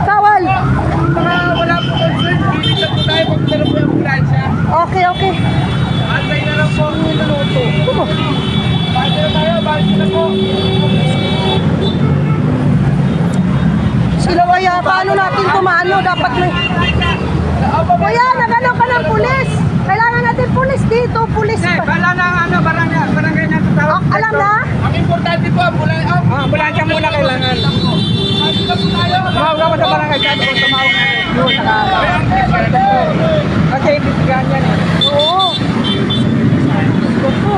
kawal. Mga wala po concern, hindi na po tayo pag meron po yung ambulansya. Okay, okay. Antay na lang po ang minuto. Bakit na tayo? Bakit na po? Sila kaya, paano natin tumano? Dapat may... Kuya, nagano ka ng pulis. Kailangan natin pulis dito, pulis. Bala na ang barangay na tatawag. Alam na? Ang importante po, ambulansya muna kailangan. Tumawag ako sa barangay dyan kung tumawag na yun. Kasi ibisigan yan eh. Oo. Opo.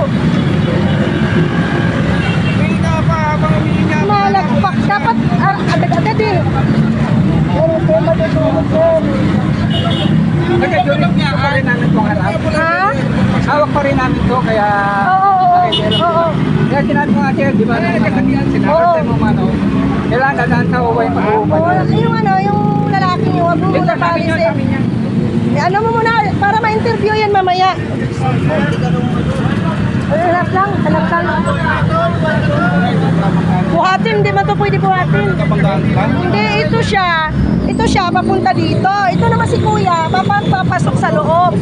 May na pa, mga umihinga. Malagpak. Dapat agad-agad eh. Kasi during niya, pa rin namin itong harap. Ha? Hawak pa rin namin ito, kaya... Oo. Kaya sinabi ko nga siya, di ba? Sinabi mo mano. Kailangan dadaan sa uway pag-uubay. Yung ano, yung lalaki niyo, wag mo muna palisin. Ano mo muna, para ma-interview yan mamaya. Hanap lang. Buhatin, hindi man ito pwede buhatin. Hindi, ito siya, papunta dito. Ito naman si kuya, papasok sa loob.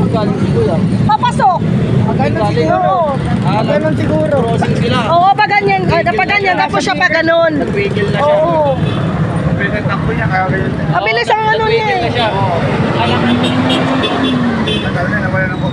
Papasok. Oo. Ganun siguro. Oo, pag ganyan, tapos siya pa ganun. Oo. Takbo niya, kaya ganyan. Abilis ang ano niya eh. Tagal na, nawala na po.